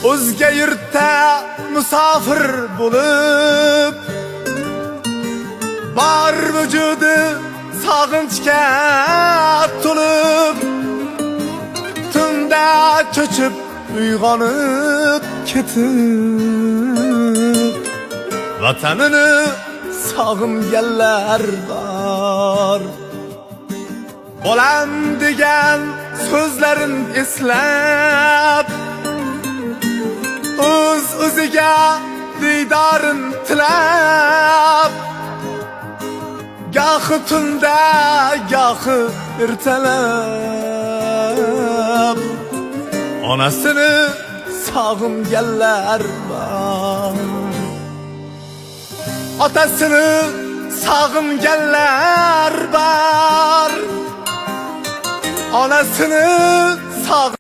o'zga yurtda musofir bo'lib, bor vujudi sog'inchga to'lib, tunda cho'chib uyg'onib ketib, vatanini sog'inganlar bor. Bolam degan so'zlarin eslab, o'ziga diydorin tilab, gohi tunda gohi ertalab onasini sog'inganlar bor. Otasini sog'inganlar bor. Onasini sog'inganlar